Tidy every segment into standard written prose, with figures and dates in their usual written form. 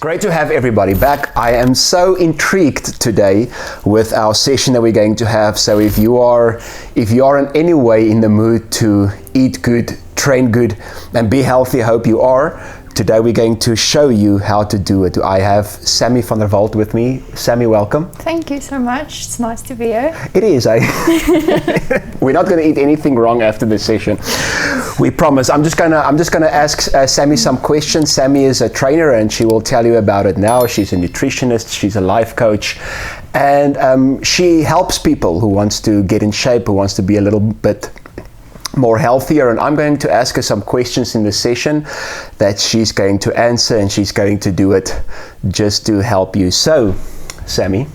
Great to have everybody back. I am so intrigued today with our session that we're going to have. So if you are in any way in the mood to eat good, train good, and be healthy, I hope you are. Today we're going to show you how to do it. I have Sammy van der Walt with me. Sammy, welcome. Thank you so much. It's nice to be here. It is. We're not going to eat anything wrong after this session. We promise. I'm just gonna ask Sammy some questions. Sammy is a trainer, and she will tell you about it now. She's a nutritionist. She's a life coach, and she helps people who wants to get in shape, who wants to be a little bit more healthier. And I'm going to ask her some questions in the session that she's going to answer, and she's going to do it just to help you. So, Sammy,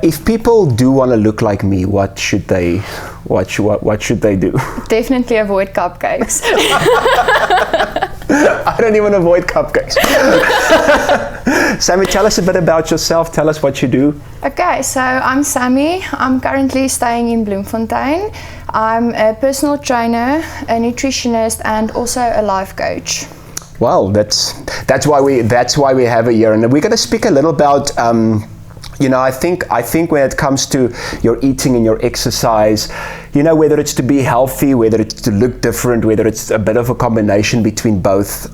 if people do want to look like me, what should they do? Definitely avoid cupcakes. I don't even avoid cupcakes. Sammy, tell us a bit about yourself. Tell us what you do. Okay, so I'm Sammy. I'm currently staying in Bloemfontein. I'm a personal trainer, a nutritionist, and also a life coach. Well, that's why we have her here, and we're going to speak a little about. I think when it comes to your eating and your exercise, whether it's to be healthy, whether it's to look different, whether it's a bit of a combination between both,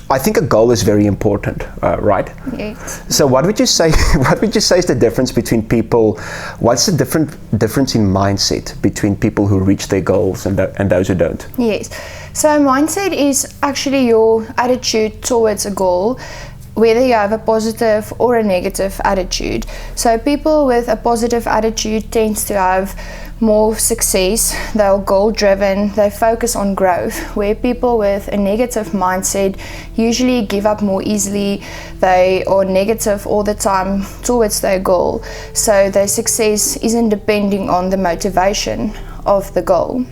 I think a goal is very important, right? Yes. So what would you say? What would you say is the difference between people? What's the difference in mindset between people who reach their goals and those who don't? Yes. So mindset is actually your attitude towards a goal, whether you have a positive or a negative attitude. So people with a positive attitude tends to have more success, they're goal driven, they focus on growth, where people with a negative mindset usually give up more easily, they are negative all the time towards their goal. So their success isn't depending on the motivation of the goal.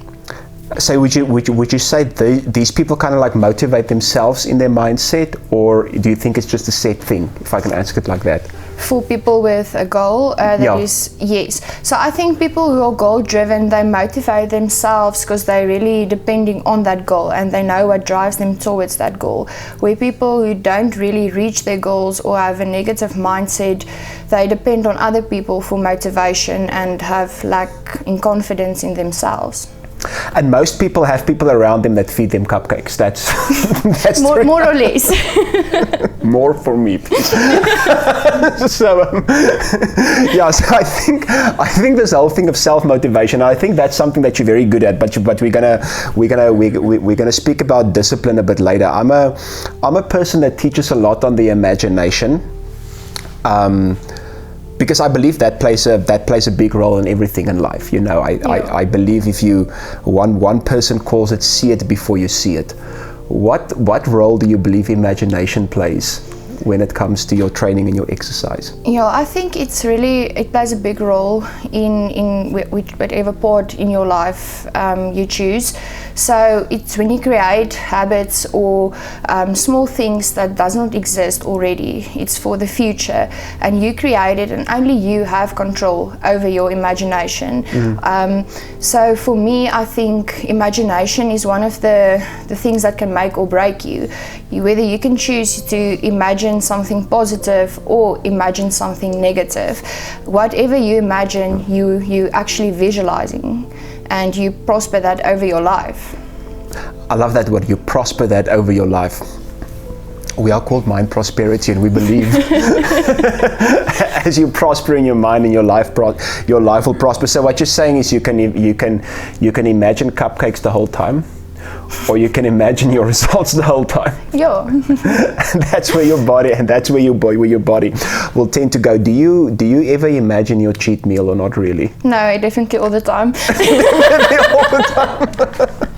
So would you say these people kind of like motivate themselves in their mindset, or do you think it's just a set thing, if I can ask it like that? For people with a goal, is yes. So I think people who are goal driven, they motivate themselves because they're really depending on that goal and they know what drives them towards that goal. Where people who don't really reach their goals or have a negative mindset, they depend on other people for motivation and have lack in confidence in themselves. And most people have people around them that feed them cupcakes. That's more or less. More for me, please. So I think this whole thing of self-motivation, I think that's something that you're very good at. But we're gonna speak about discipline a bit later. I'm a person that teaches a lot on the imagination. Because I believe that plays a big role in everything in life. I believe if you one person calls it see it before you see it. What role do you believe imagination plays when it comes to your training and your exercise? I think it plays a big role in whatever part in your life you choose. So it's when you create habits or small things that does not exist already. It's for the future, and you create it, and only you have control over your imagination. So for me, I think imagination is one of the things that can make or break you. Whether you can choose to imagine something positive or imagine something negative. Whatever you imagine, you actually visualizing, and you prosper that over your life. I love that word, you prosper that over your life. We are called mind prosperity, and we believe as you prosper in your mind and your life will prosper. So what you're saying is you can imagine cupcakes the whole time, or you can imagine your results the whole time. Yeah. That's where your body will tend to go. Do you ever imagine your cheat meal, or not really? No, definitely all the time. Definitely all the time.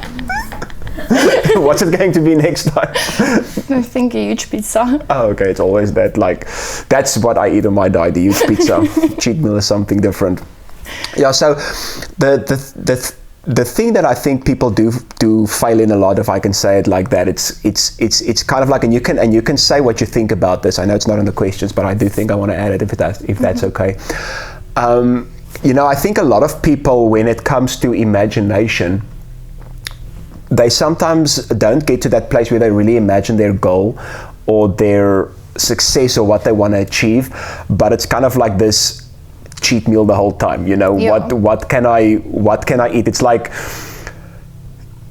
What's it going to be next time? I think a huge pizza. Oh, okay. It's always that. That's what I eat on my diet. The huge pizza. Cheat meal is something different. Yeah. So the thing that I think people do fail in a lot, if I can say it like that, it's kind of like, and you can say what you think about this. I know it's not in the questions, but I do think I want to add it if that's okay. I think a lot of people, when it comes to imagination, they sometimes don't get to that place where they really imagine their goal, or their success or what they want to achieve, but it's kind of like this cheat meal the whole time. You know, what can I eat? It's like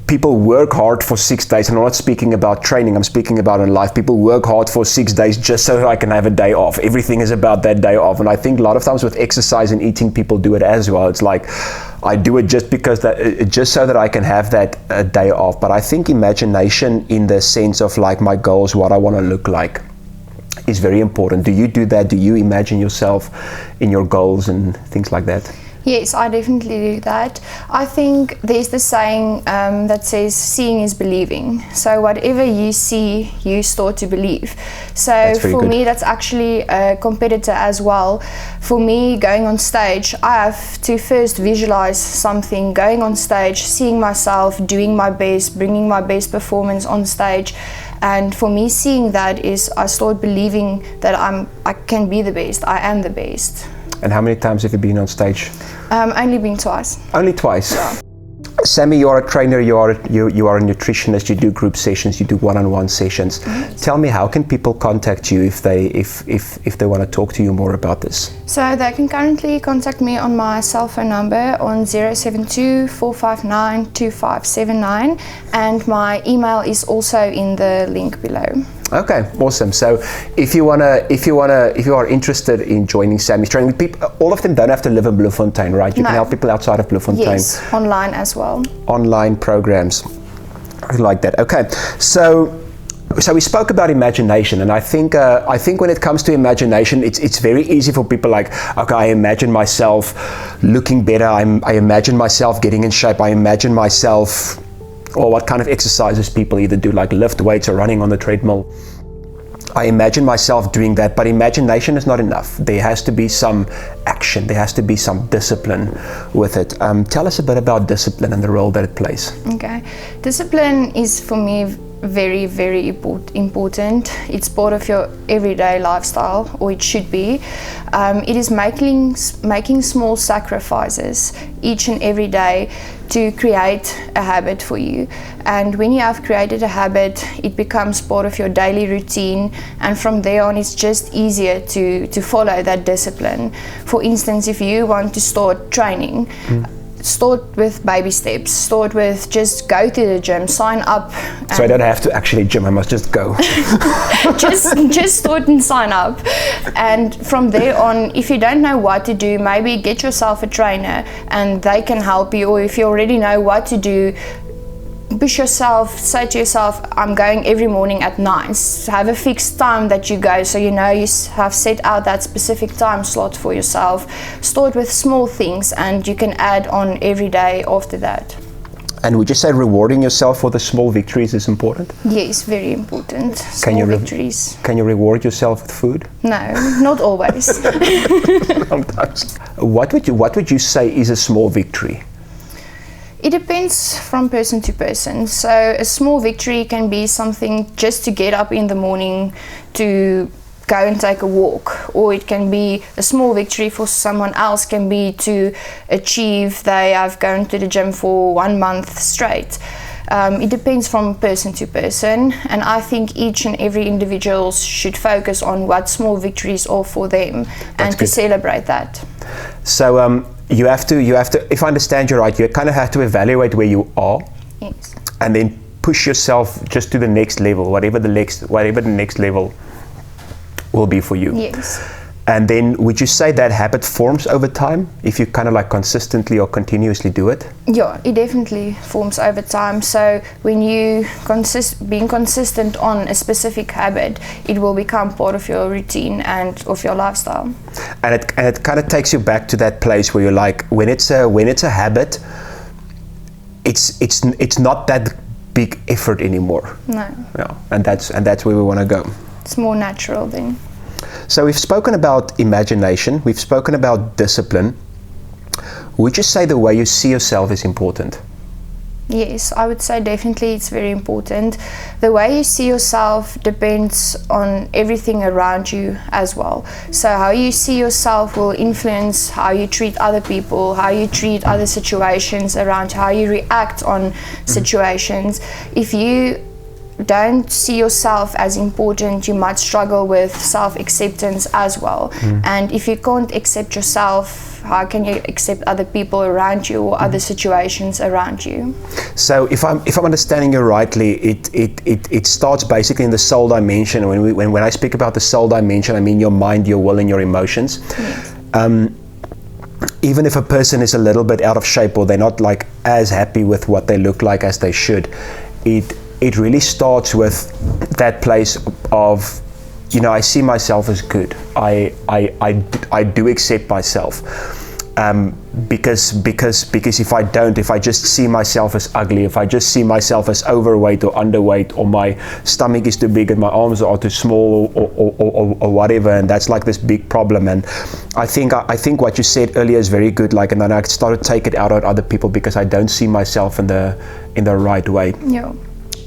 people work hard for 6 days, and I'm not speaking about training, I'm speaking about in life. People work hard for 6 days just so that I can have a day off. Everything is about that day off. And I think a lot of times with exercise and eating, people do it as well. It's like, I do it just so that I can have that day off. But I think imagination, in the sense of like my goals, what I want to look like, is very important. Do you do that? Do you imagine yourself in your goals and things like that? Yes, I definitely do that. I think there's the saying that says seeing is believing. So whatever you see, you start to believe. So for me, that's actually a competitor as well. For me, going on stage, I have to first visualize something, going on stage, seeing myself, doing my best, bringing my best performance on stage. And for me, seeing that is, I start believing that I can be the best, I am the best. And how many times have you been on stage? Only been twice. Only twice? Yeah. Sammy, you are a trainer, you are a nutritionist, you do group sessions, you do one-on-one sessions. Mm-hmm. Tell me, how can people contact you if they want to talk to you more about this? So they can currently contact me on my cell phone number on 072 459 2579, and my email is also in the link below. Okay, awesome. So if you are interested in joining Sammy's training, people, all of them don't have to live in Bloemfontein, right? You can help people outside of Bloemfontein. Yes, online as well. Online programs. I like that. Okay, so we spoke about imagination, and I think when it comes to imagination, it's very easy for people, like, okay, I imagine myself looking better, I imagine myself getting in shape, I imagine myself, or what kind of exercises people either do, like lift weights or running on the treadmill. I imagine myself doing that, but imagination is not enough. There has to be some action, there has to be some discipline with it. Tell us a bit about discipline and the role that it plays. Okay, discipline is for me very, very important. It's part of your everyday lifestyle, or it should be. It is making small sacrifices each and every day to create a habit for you. And when you have created a habit, it becomes part of your daily routine, and from there on it's just easier to follow that discipline. For instance, if you want to start training, start with baby steps. Start with just go to the gym, sign up. So I don't have to actually gym, I must just go. just start and sign up. And from there on, if you don't know what to do, maybe get yourself a trainer and they can help you. Or if you already know what to do, push yourself, say to yourself, I'm going every morning at 9. Have a fixed time that you go, so you know you have set out that specific time slot for yourself. Start with small things and you can add on every day after that. And would you say rewarding yourself for the small victories is important? Yes, very important. Small victories. Can you reward yourself with food? No, not always. Sometimes. What would you say is a small victory? It depends from person to person. So a small victory can be something just to get up in the morning to go and take a walk, or it can be a small victory for someone else can be to achieve they have gone to the gym for 1 month straight. It depends from person to person, and I think each and every individual should focus on what small victories are for them. That's and good. To celebrate that. So you have to, if I understand you right, you kind of have to evaluate where you are. Yes. And then push yourself just to the next level, whatever the next level will be for you. Yes. And then would you say that habit forms over time if you kind of like consistently or continuously do it? Yeah, it definitely forms over time. So when you being consistent on a specific habit, it will become part of your routine and of your lifestyle. And it kind of takes you back to that place where you're like, when it's a habit, it's not that big effort anymore. No. Yeah, and that's where we want to go. It's more natural then. So we've spoken about imagination, we've spoken about discipline. Would you say the way you see yourself is important? Yes, I would say definitely it's very important. The way you see yourself depends on everything around you as well. So how you see yourself will influence how you treat other people, how you treat other situations around you, how you react on situations. If you don't see yourself as important, you might struggle with self-acceptance as well. And if you can't accept yourself, how can you accept other people around you or other situations around you? So if I'm understanding you rightly, it starts basically in the soul dimension. When I speak about the soul dimension, I mean your mind, your will, and your emotions. Yes. Even if a person is a little bit out of shape or they're not like as happy with what they look like as they should, it really starts with that place of, you know, I see myself as good. I do accept myself. Because if I just see myself as ugly, if I just see myself as overweight or underweight, or my stomach is too big and my arms are too small, or whatever, and that's like this big problem. And I think what you said earlier is very good. Like, and then I started to take it out on other people because I don't see myself in the right way. Yeah.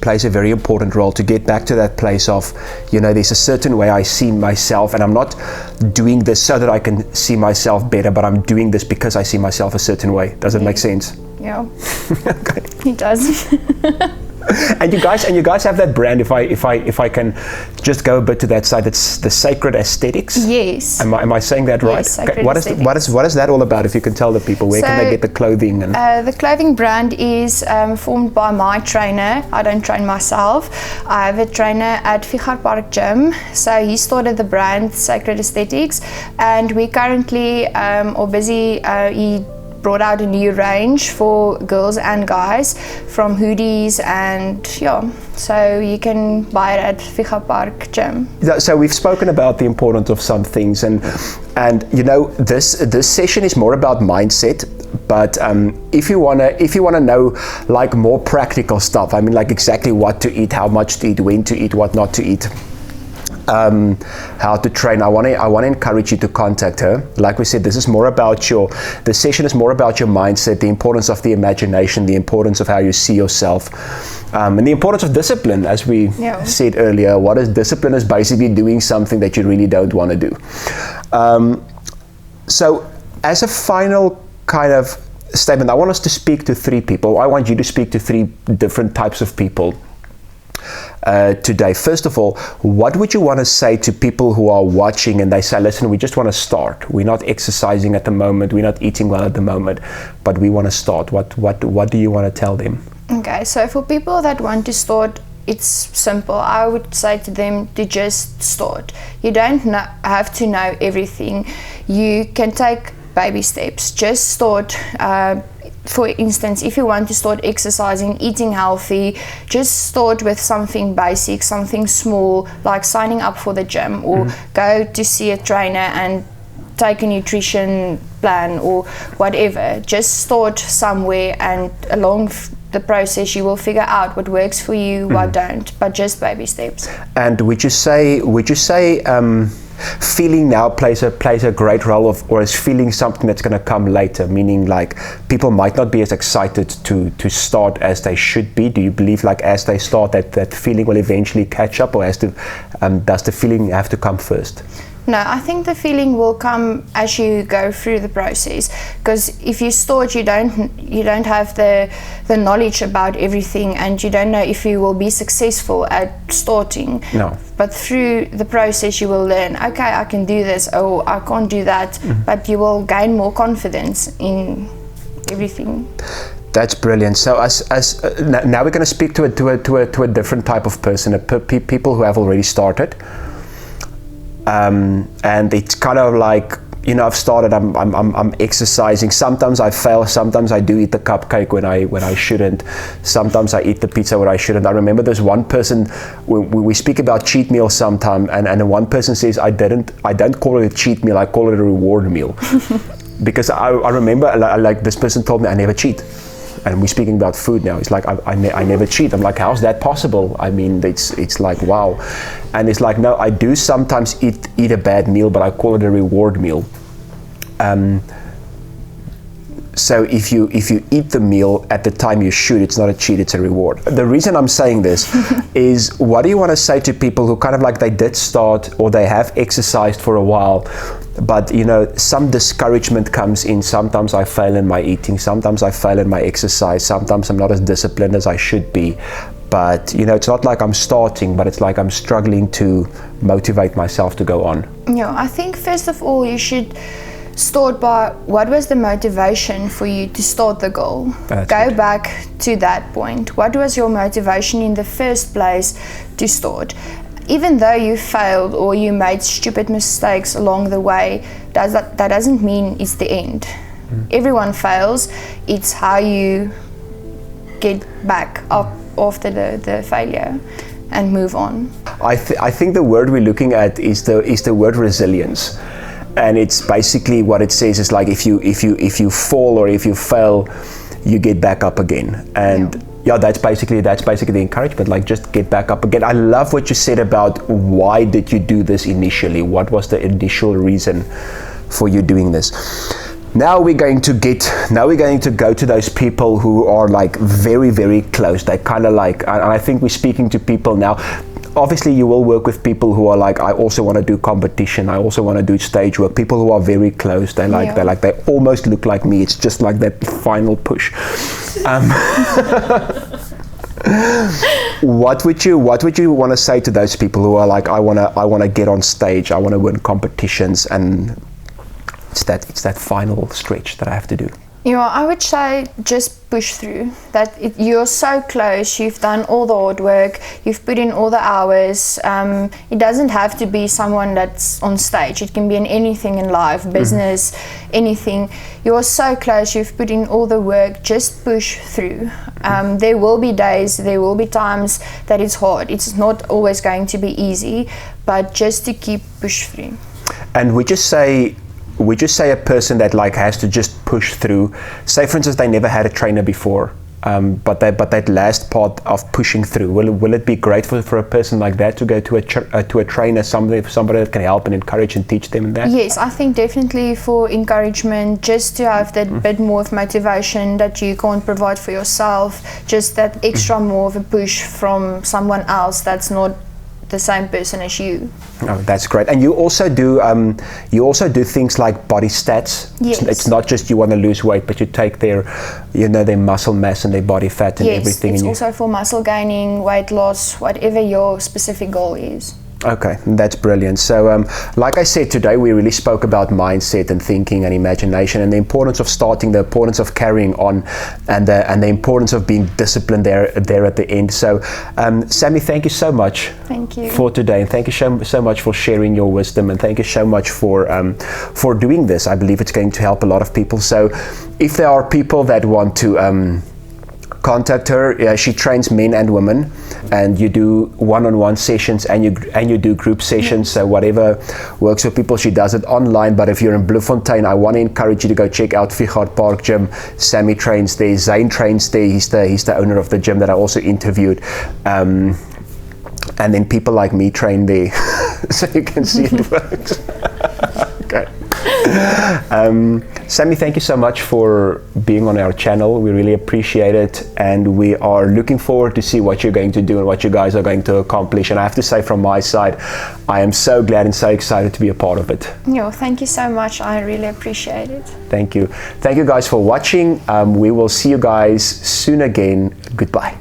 Plays a very important role to get back to that place of, you know, there's a certain way I see myself, and I'm not doing this so that I can see myself better, but I'm doing this because I see myself a certain way. Does it make sense? Yeah. Okay. It does. And you guys have that brand. If I can just go a bit to that side, it's the Sacred Aesthetics. Yes. Am I saying that right? Yes, Sacred What Aesthetics. is that all about? If you can tell the people, where can they get the clothing? And the clothing brand is formed by my trainer. I don't train myself. I have a trainer at Victories Park Gym. So he started the brand Sacred Aesthetics, and we currently are busy. He brought out a new range for girls and guys, from hoodies, and so you can buy it at Victories Park Gym. So we've spoken about the importance of some things, and you know, this session is more about mindset. But if you wanna know like more practical stuff, I mean, like exactly what to eat, how much to eat, when to eat, what not to eat, how to train, I want to encourage you to contact her. Like we said, this is more about the session is more about your mindset, the importance of the imagination, the importance of how you see yourself, and the importance of discipline. As we said earlier, what is discipline? Is basically doing something that you really don't want to do. So as a final kind of statement, I want us to speak to three people. I want you to speak to three different types of people today. First of all, what would you want to say to people who are watching and they say, listen, we just want to start. We're not exercising at the moment. We're not eating well at the moment, but we want to start. What do you want to tell them? Okay, so for people that want to start, it's simple. I would say to them to just start. You don't have to know everything. You can take baby steps. Just start. For instance, if you want to start exercising, eating healthy, just start with something basic, something small, like signing up for the gym, or go to see a trainer and take a nutrition plan or whatever. Just start somewhere, and along the process you will figure out what works for you, what don't, but just baby steps. And would you say feeling now plays a great role, or is feeling something that's going to come later, meaning like people might not be as excited to start as they should be? Do you believe like as they start that feeling will eventually catch up, or does the feeling have to come first? No, I think the feeling will come as you go through the process, because if you start, you don't have the knowledge about everything, and you don't know if you will be successful at starting. No. But through the process you will learn, okay, I can do this, or I can't do that, but you will gain more confidence in everything. That's brilliant. So now we're going to speak to a different type of person, people who have already started. And it's kind of like, you know, I've started, I'm exercising. Sometimes I fail, sometimes I do eat the cupcake when I shouldn't. Sometimes I eat the pizza when I shouldn't. I remember there's one person, we speak about cheat meals sometime, and one person says, I don't call it a cheat meal, I call it a reward meal. Because I remember, like this person told me, I never cheat. And we're speaking about food now. It's like, I never cheat. I'm like, how's that possible? I mean, it's like, wow. And it's like, no, I do sometimes eat a bad meal, but I call it a reward meal. So if you eat the meal at the time you should, it's not a cheat, it's a reward. The reason I'm saying this is, what do you want to say to people who kind of like they did start, or they have exercised for a while, but you know, some discouragement comes in. Sometimes I fail in my eating, sometimes I fail in my exercise, sometimes I'm not as disciplined as I should be. but you know, it's not like I'm starting, but it's like I'm struggling to motivate myself to go on. Yeah, I think first of all you should start by what was the motivation for you to start the goal. Go back to that point. What was your motivation in the first place to start? Even though you failed or you made stupid mistakes along the way, that doesn't mean it's the end. Everyone fails. It's how you get back up after the failure and move on. I think the word we're looking at is the word resilience. And it's basically what it says is like if you fall or if you fail, you get back up again. And yeah, that's basically the encouragement. Like, just get back up again. I love what you said about why did you do this initially? What was the initial reason for you doing this? Now we're going to go to those people who are like very, very close. They kind of like, and I think we're speaking to people now. Obviously you will work with people who are like, I also want to do competition, I also want to do stage work. People who are very close, they almost look like me. It's just like that final push. What would you want to say to those people who are like, I want to get on stage, I want to win competitions, and it's that final stretch that I have to do? You know, I would say just push through. You're so close, you've done all the hard work, you've put in all the hours. It doesn't have to be someone that's on stage. It can be in anything in life, business, anything. You're so close, you've put in all the work, just push through. There will be days, there will be times that it's hard. It's not always going to be easy, but just to keep push through. And we just say a person that like has to just push through, say for instance they never had a trainer before, but that last part of pushing through, will it be great for a person like that to go to a trainer, somebody that can help and encourage and teach them in that? Yes, I think definitely for encouragement, just to have that bit more of motivation that you can't provide for yourself, just that extra more of a push from someone else that's not the same person as you. Oh, that's great. And you also do things like body stats. Yes. It's not just you want to lose weight, but you take their muscle mass and their body fat and everything. Yes, it's also for muscle gaining, weight loss, whatever your specific goal is. Okay, that's brilliant. So like I said, today we really spoke about mindset and thinking and imagination, and the importance of starting, the importance of carrying on, and the importance of being disciplined there at the end. So Sammy, thank you so much. Thank you for today, and thank you so much for sharing your wisdom, and thank you so much for doing this. I believe it's going to help a lot of people. So if there are people that want to contact her, she trains men and women, and you do one-on-one sessions and you do group sessions. So whatever works for people, she does it online. But if you're in Bloemfontein, I want to encourage you to go check out Vigard Park Gym. Sammy trains there, Zane trains there. He's the owner of the gym that I also interviewed, and then people like me train there. So you can see it works. Okay. Sammy, thank you so much for being on our channel. We really appreciate it, and we are looking forward to see what you're going to do and what you guys are going to accomplish. And I have to say, from my side, I am so glad and so excited to be a part of it. No, thank you so much. I really appreciate it. Thank you guys for watching. We will see you guys soon again. Goodbye.